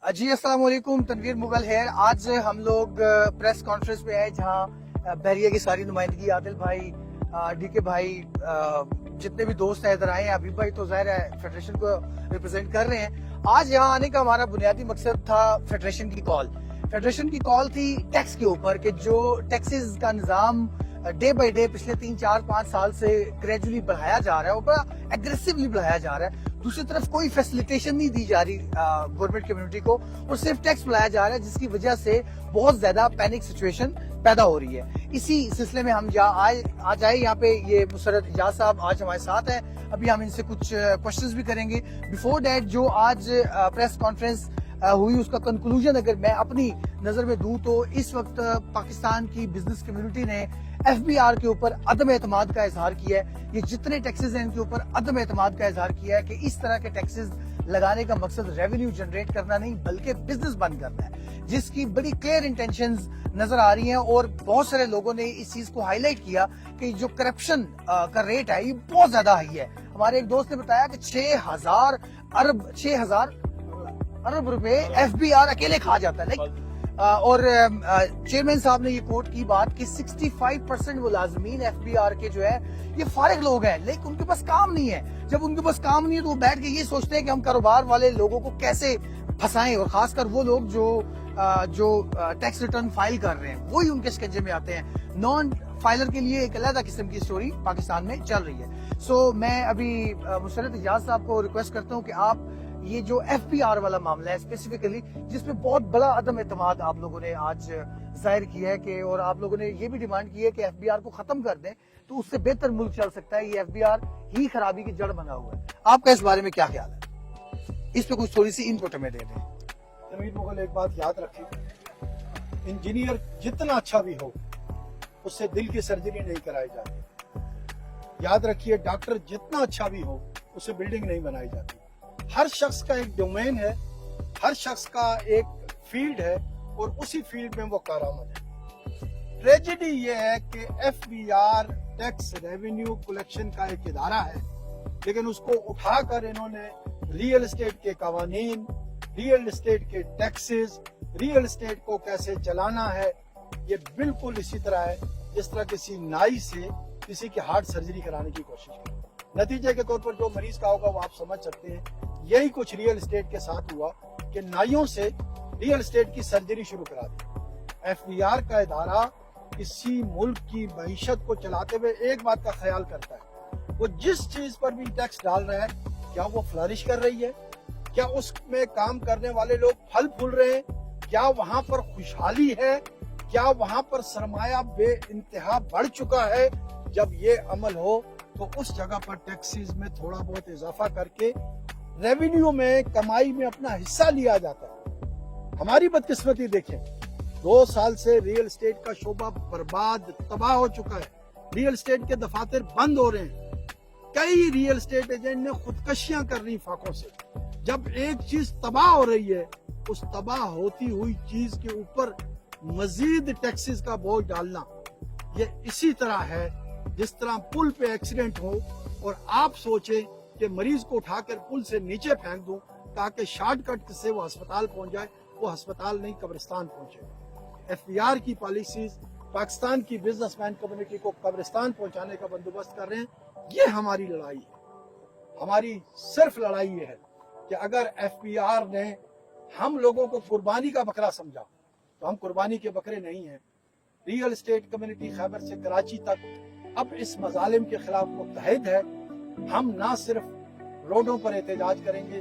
जी अस्सलाम वालेकुम, तनवीर मुगल है। आज हम लोग प्रेस कॉन्फ्रेंस में आए जहां बहरिया की सारी नुमाइंदगी, आदिल भाई, डीके भाई, जितने भी दोस्त हैं इधर आए हैं। अभी भाई तो जाहिर है फेडरेशन को रिप्रेजेंट कर रहे हैं। आज यहाँ आने का हमारा बुनियादी मकसद था फेडरेशन की कॉल। फेडरेशन की कॉल थी टैक्स के ऊपर कि जो टैक्सेस का निज़ाम डे बाई डे पिछले 3-4-5 साल से ग्रेजुअली बढ़ाया जा रहा है और बड़ा एग्रेसिवली बढ़ाया जा रहा है। दूसरी तरफ कोई फैसिलिटेशन नहीं दी जा रही गवर्नमेंट कम्युनिटी को और सिर्फ टैक्स बढ़ाया जा रहा है, जिसकी वजह से बहुत ज्यादा पैनिक सिचुएशन पैदा हो रही है। इसी सिलसिले में हम आज आए यहाँ पे। ये मुसरत इजाज साहब आज हमारे साथ हैं। अभी हम इनसे कुछ क्वेश्चंस भी करेंगे। बिफोर दैट जो आज प्रेस कॉन्फ्रेंस हुई उसका कंक्लूजन अगर मैं अपनी नजर में दूं तो इस वक्त पाकिस्तान की बिजनेस कम्युनिटी ने FBR के ऊपर अदम एतमाद का इजहार किया है। ये जितने टैक्सेस हैं इनके ऊपर अदम एतमाद का इजहार किया है कि इस तरह के टैक्सेस लगाने का मकसद रेवेन्यू जनरेट करना नहीं बल्कि बिजनेस बंद करना है, जिसकी बड़ी क्लियर इंटेंशंस नजर आ रही हैं। और बहुत सारे लोगों ने इस चीज को हाईलाइट किया कि जो करप्शन का रेट है ये बहुत ज्यादा हाई है। हमारे एक दोस्त ने बताया कि 6,000 अरब रुपए FBR अकेले खा जाता है। और चेयरमैन साहब ने ये कोट की बात कि 65% मुलाजमीन FBR के जो है ये फारिग लोग हैं, लेकिन उनके पास काम नहीं है। जब उनके पास काम नहीं है तो वो बैठ के ये सोचते हैं कि हम कारोबार वाले लोगों को कैसे फंसाएं, और खासकर वो लोग जो टैक्स रिटर्न फाइल कर रहे हैं वही उनके शिकंजे में आते हैं। नॉन फाइलर के लिए एक अलग किस्म की स्टोरी पाकिस्तान में चल रही है। सो मैं अभी मुसरत इजाज साहब को रिक्वेस्ट करता हूँ कि आप ये जो FBR वाला मामला है स्पेसिफिकली, जिसमें बहुत बड़ा अदम एतमाद आप लोगों ने आज जाहिर किया है कि, और आप लोगों ने ये भी डिमांड की है कि FBR को खत्म कर दें तो उससे बेहतर मुल्क चल सकता है। ये FBR ही खराबी की जड़ बना हुआ है। आपका इस बारे में क्या ख्याल है? इस पे कुछ थोड़ी सी इनपुट हमें दे दें। तनवीर मुगल, एक बात याद रखें, इंजीनियर जितना अच्छा भी हो उससे दिल की सर्जरी नहीं कराई जाती। याद रखिए, डॉक्टर जितना अच्छा भी हो उससे बिल्डिंग नहीं बनाई जाती। हर शख्स का एक डोमेन है, हर शख्स का एक फील्ड है और उसी फील्ड में वो कारआमद है। ट्रेजेडी ये है कि FBR टैक्स रेवेन्यू कलेक्शन का एक इदारा है, लेकिन उसको उठाकर इन्होंने रियल एस्टेट के कवानीन, रियल एस्टेट के टैक्सेस, रियल एस्टेट को कैसे चलाना है, ये बिल्कुल इसी तरह है जिस तरह किसी नाई से किसी की हार्ट सर्जरी कराने की कोशिश की। नतीजे के तौर पर जो मरीज का होगा वो आप समझ सकते हैं। यही कुछ रियल एस्टेट के साथ हुआ कि नाइयों से रियल एस्टेट की सर्जरी शुरू करा दी। FBR का इदारा किसी मुल्क की मईशत को चलाते हुए एक बात का ख्याल करता है, वो जिस चीज पर भी टैक्स डाल रहा है क्या वो फ्लरिश कर रही है, क्या उसमें काम करने वाले लोग फल फूल रहे हैं, क्या वहां पर खुशहाली है, क्या वहां पर सरमाया बे इंतहा बढ़ चुका है। जब ये अमल हो तो उस जगह पर टैक्सेस में थोड़ा बहुत इजाफा करके रेवेन्यू में, कमाई में अपना हिस्सा लिया जाता है। हमारी बदकिस्मती देखें, 2 साल से रियल एस्टेट का शोबा बर्बाद, तबाह हो चुका है। रियल एस्टेट के दफातर बंद हो रहे हैं। कई रियल एस्टेट एजेंट ने खुदकशियां कर रही फाकों से। जब एक चीज तबाह हो रही है, उस तबाह होती हुई चीज के ऊपर मजीद टैक्सेस का बोझ डालना, ये इसी तरह है जिस तरह पुल पे एक्सीडेंट हो और आप सोचें कि मरीज को उठाकर पुल से नीचे फेंक दूं ताकि शॉर्टकट से वो अस्पताल पहुंच जाए। वो अस्पताल नहीं, कब्रिस्तान पहुंचे। FBR की पॉलिसीज पाकिस्तान की बिजनेसमैन कम्युनिटी को कब्रिस्तान पहुंचाने का बंदोबस्त कर रहे हैं। ये हमारी लड़ाई है। हमारी सिर्फ लड़ाई ये है कि अगर FBR ने हम लोगों को कुर्बानी का बकरा समझा तो हम कुर्बानी के बकरे नहीं हैं। रियल एस्टेट कम्युनिटी खैबर से कराची तक अब इस मजालिम के खिलाफ मुत्तहिद है। हम ना सिर्फ रोडों पर एहतजाज करेंगे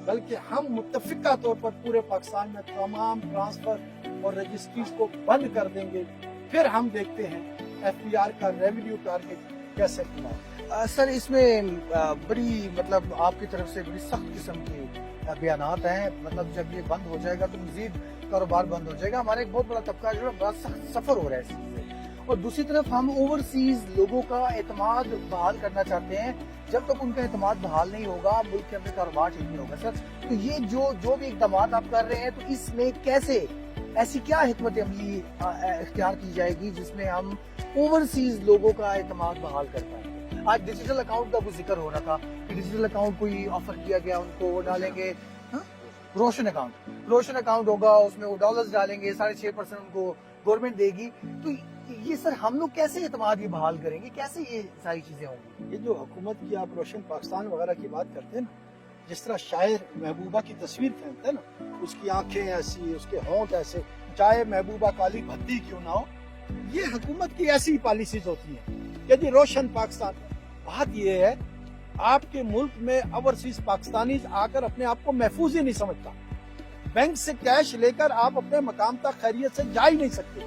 बल्कि हम मुत्तफिका तौर पर पूरे पाकिस्तान में तमाम ट्रांसफर और रजिस्ट्रीज को बंद कर देंगे। फिर हम देखते हैं FBR का रेवेन्यू टारगेट कैसे पूरा। सर, इसमें बड़ी मतलब आपकी तरफ से बड़ी सख्त किस्म के बयानात हैं। मतलब जब ये बंद हो जाएगा तो मजीद कारोबार बंद हो जाएगा। हमारा एक बहुत बड़ा तबका जो है बड़ा सख्त सफर हो रहा है इससे। और दूसरी तरफ हम ओवरसीज लोगों का एतमाद बहाल करना चाहते हैं। जब तक उनका एतमाद बहाल नहीं होगा मुल्क के अंदर कारोबार ठीक नहीं होगा। सर, तो ये जो भी इकदाम आप कर रहे हैं, तो इसमें कैसे, ऐसी क्या हिकमत अमली इख्तियार की जाएगी जिसमें हम ओवरसीज लोगों का एतमाद बहाल कर पाएंगे? आज डिजिटल अकाउंट का कुछ जिक्र हो रहा था कि डिजिटल अकाउंट कोई ऑफर किया गया, उनको वो डालेंगे। रोशन अकाउंट होगा, उसमें वो डॉलर्स डालेंगे, 6.5% उनको गवर्नमेंट देगी। तो ये सर हम लोग कैसे एतमाद ये बहाल करेंगे, कैसे ये सारी चीजें होंगी? ये जो हुकूमत की आप रोशन पाकिस्तान वगैरह की बात करते हैं ना, जिस तरह शायर महबूबा की तस्वीर फेंकते हैं ना, उसकी आंखें ऐसी, उसके होंठ ऐसे, चाहे महबूबा काली भद्दी क्यों ना हो, ये हुकूमत की ऐसी पॉलिसीज होती हैं कि जी रोशन पाकिस्तान। बात ये है, आपके मुल्क में ओवरसीज पाकिस्तानी आकर अपने आप को महफूज ही नहीं समझता। बैंक से कैश लेकर आप अपने मकाम तक खैरियत से जा ही नहीं सकते।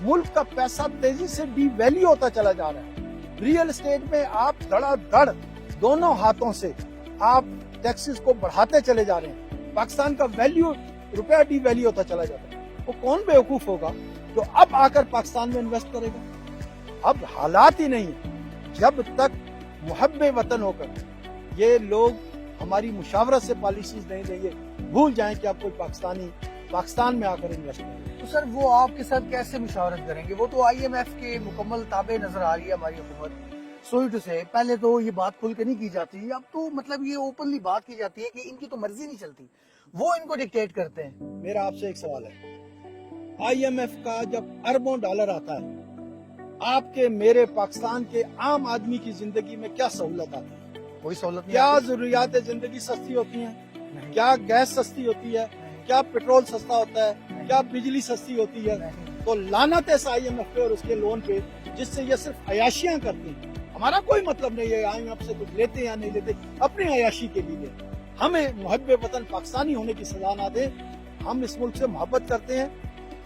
मुल्क का पैसा तेजी से डीवैल्यू होता चला जा रहा है। रियल एस्टेट में आप धड़ाधड़ दोनों हाथों से आप टैक्सेस को बढ़ाते चले जा रहे हैं। पाकिस्तान का वैल्यू, रुपया डीवैल्यू होता चला जाता है। वो कौन बेवकूफ होगा जो अब आकर पाकिस्तान में इन्वेस्ट करेगा? अब हालात ही नहीं है। जब तक मुहब्बे वतन होकर ये लोग हमारी मुशावरत से पॉलिसीज नहीं देंगे, भूल जाएं कि आप कोई पाकिस्तान में आकर इन्वेस्ट करेंगे। तो सर वो आपके साथ कैसे मुशावरत करेंगे? वो तो IMF के मुकम्मल ताबे नजर आ रही है हमारी हुकूमत। सॉरी टू से, पहले तो ये बात खुल के नहीं की जाती, अब तो मतलब ये ओपनली बात की जाती है कि इनकी तो मर्जी नहीं चलती, वो इनको डिक्टेट करते हैं। मेरा आपसे एक सवाल है, IMF का जब अरबों डॉलर आता है, आपके मेरे पाकिस्तान के आम आदमी की जिंदगी में क्या सहूलत आती है? कोई सहूलत नहीं क्या आती। जरूरियात जिंदगी सस्ती होती हैं? नहीं। क्या गैस सस्ती होती है? क्या पेट्रोल सस्ता होता है? नहीं। क्या बिजली सस्ती होती है? नहीं। तो लानत है इस IMF पे और उसके लोन पे, जिससे ये सिर्फ अयाशियां करती हैं। हमारा कोई मतलब नहीं है IMF से कुछ लेते या नहीं लेते, अपनी अयाशी के लिए। हमें मुहब्बे वतन पाकिस्तानी होने की सजा ना दे। हम इस मुल्क से मोहब्बत करते हैं।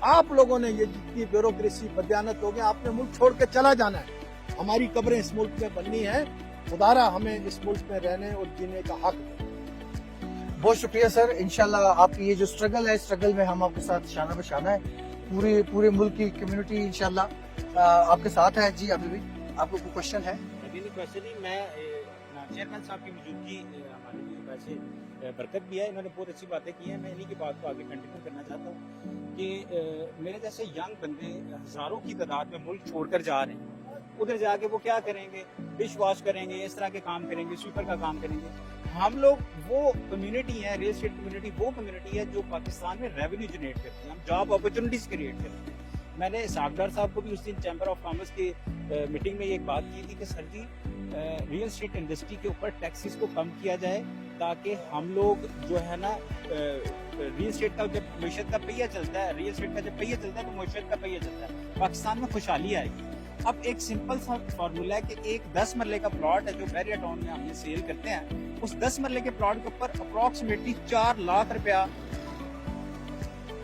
आप लोगों ने ये जितनी ब्यूरोक्रेसी बदयानत हो गया, आपने मुल्क छोड़ के चला जाना है। हमारी कब्रें इस मुल्क में बननी है। खुदारा हमें इस मुल्क में रहने और जीने का हक दे। बहुत शुक्रिया सर। इंशाल्लाह आपकी ये जो स्ट्रगल है, स्ट्रगल में हम आपके साथ शाना बशाना है। पूरे मुल्क की कम्युनिटी इंशाल्लाह आपके साथ है। जी अभी भी आपको कोई क्वेश्चन है? क्वेश्चन ही मैं चेयरमैन साहब की मौजूदगी हमारे लिए वैसे बरकत भी है। इन्होंने बहुत अच्छी बातें की हैं। मैं इन्हीं की बात को आगे कंटिन्यू करना चाहता हूँ कि मेरे जैसे यंग बंदे हजारों की तादाद में मुल्क छोड़कर जा रहे हैं। उधर जाके वो क्या करेंगे? डिश वॉश करेंगे, इस तरह के काम करेंगे, स्वीपर का काम करेंगे। हम लोग वो कम्युनिटी है, रियल एस्टेट कम्युनिटी वो कम्युनिटी है जो पाकिस्तान में रेवेन्यू जनरेट करती है। हम जॉब अपॉर्चुनिटीज क्रिएट करते हैं। मैंने सागदार साहब को भी उस दिन चैम्बर ऑफ कॉमर्स की मीटिंग में एक बात की थी कि सर जी रियल एस्टेट इंडस्ट्री के ऊपर टैक्सेस को कम किया जाए, ताकि हम लोग जो है ना रियल एस्टेट का जब मैशत का पहिया चलता है, रियल एस्टेट का जब पहिया चलता है तो मैशत का पहिया चलता है, पाकिस्तान में खुशहाली आएगी। अब एक सिंपल सा फार्मूला है कि एक 10 मरले का प्लॉट है जो बैरियर टाउन में हम सेल करते हैं, उस 10 मरले के प्लॉट के ऊपर अप्रोक्सीमेटली 4 लाख रुपया,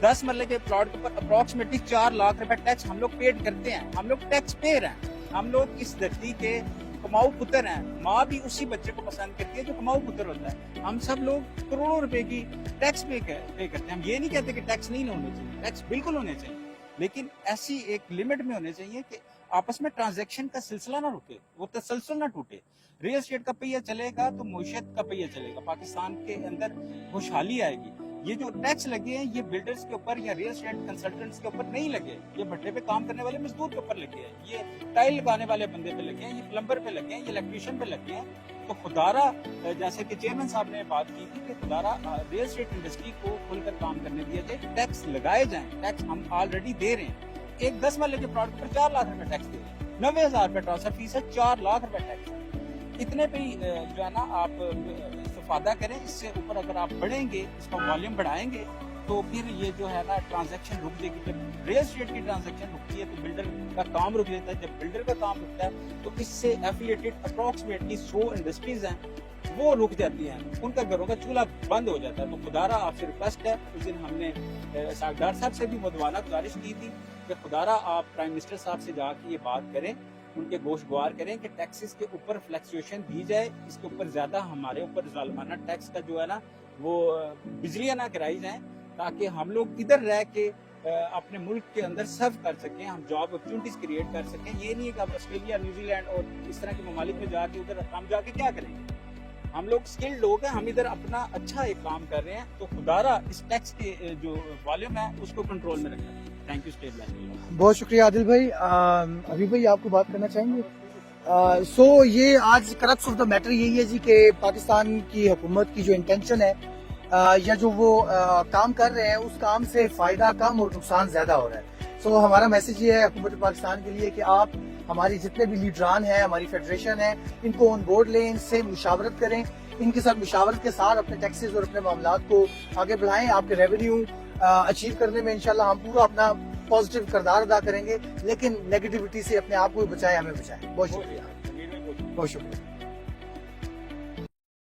10 मरले के प्लॉट के ऊपर अप्रोक्सीमेटली 4 लाख रुपया टैक्स हम लोग पेड करते हैं। हम लोग टैक्स पेयर हैं। हम लोग इस धरती के कमाऊ पुत्र हैं। माँ भी उसी बच्चे को पसंद करती है जो कमाऊ पुत्र होता है। हम सब लोग करोड़ों रुपए की टैक्स पे करते हैं। हम ये नहीं कहते कि टैक्स नहीं होने चाहिए, टैक्स बिल्कुल होने चाहिए, लेकिन ऐसी एक लिमिट में होने चाहिए कि आपस में ट्रांजैक्शन का सिलसिला ना रुके, वो तसलसल ना टूटे। रियल एस्टेट का पहिया चलेगा तो मुआशरत का पहिया चलेगा, पाकिस्तान के अंदर खुशहाली आएगी। ये जो टैक्स लगे हैं ये बिल्डर्स के ऊपर या रियल एस्टेट कंसल्टेंट्स के ऊपर नहीं लगे, ये भट्टे पे काम करने वाले मजदूर के ऊपर लगे हैं, ये टाइल लगाने वाले बंदे पे लगे हैं, ये प्लम्बर पे लगे हैं, ये इलेक्ट्रीशियन पे लगे हैं। तो खुदारा, जैसे कि चेयरमैन साहब ने बात की थी कि खुदारा रियल एस्टेट इंडस्ट्री को खुलकर काम करने दिया जाए, टैक्स लगाए जाए। टैक्स हम ऑलरेडी दे रहे हैं। एक 10 मरले के प्लॉट पर 4 लाख रुपए टैक्स दे रहे हैं, 90,000 रुपए ट्रांसफर फीस है, 4 लाख रुपए टैक्स। इतने पे ही जो है ना आप इस्तेफादा करें। इससे ऊपर अगर आप बढ़ेंगे, इसका वॉल्यूम बढ़ाएंगे, तो फिर ये जो है ना ट्रांजैक्शन रुक जाएगी। जब रियल एस्टेट की ट्रांजैक्शन रुकती है तो बिल्डर का काम रुक जाता है। जब बिल्डर का काम रुकता है तो इससे एफिलिएटेड अप्रोक्सीमेटली 100 इंडस्ट्रीज हैं, वो रुक जाती हैं, उनका घरों का चूल्हा बंद हो जाता है। तो खुदारा आपसे रिक्वेस्ट है, उस दिन हमने सागदार साहब से भी मुदवाना गुजारिश की थी कि खुदारा आप प्राइम मिनिस्टर साहब से जाके ये बात करें, उनके गोशगवार करें कि टैक्सेस के ऊपर फ्लैक्चुएशन दी जाए, इसके ऊपर ज्यादा हमारे ऊपर जालिमाना टैक्स का जो है ना वो बिजलियां ना कराई जाए, ताकि हम लोग इधर रह के अपने मुल्क के अंदर सर्व कर सकें, हम जॉब अपॉर्चुनिटीज क्रिएट कर सकें। ये नहीं है कि आप ऑस्ट्रेलिया, न्यूजीलैंड और इस तरह के ममालिक में जाके उधर हम जाके क्या करेंगे। हम लोग स्किल्ड लोग हैं, हम इधर अपना अच्छा एक काम कर रहे हैं। तो खुदारा इस टैक्स के जो वॉल्यूम है उसको कंट्रोल में रखें। Thank you state bank. बहुत शुक्रिया आदिल भाई। अभी भाई आपको बात करना चाहेंगे? सो ये आज क्रक्स ऑफ द मैटर यही है जी कि पाकिस्तान की हुकूमत की जो इंटेंशन है یا جو وہ کام کر رہے ہیں اس کام سے فائدہ کم اور نقصان زیادہ ہو رہا ہے. سو ہمارا میسج یہ ہے حکومت پاکستان کے لیے کہ آپ ہماری جتنے بھی لیڈران ہیں, ہماری فیڈریشن ہے, ان کو آن بورڈ لیں, ان سے مشاورت کریں, ان کے ساتھ مشاورت کے ساتھ اپنے ٹیکسز اور اپنے معاملات کو آگے بڑھائیں. آپ کے ریونیو اچیو کرنے میں انشاءاللہ ہم پورا اپنا پازیٹیو کردار ادا کریں گے, لیکن نیگیٹیوٹی سے اپنے آپ کو بھی بچائیں, ہمیں بچائیں. بہت شکریہ, بہت شکریہ.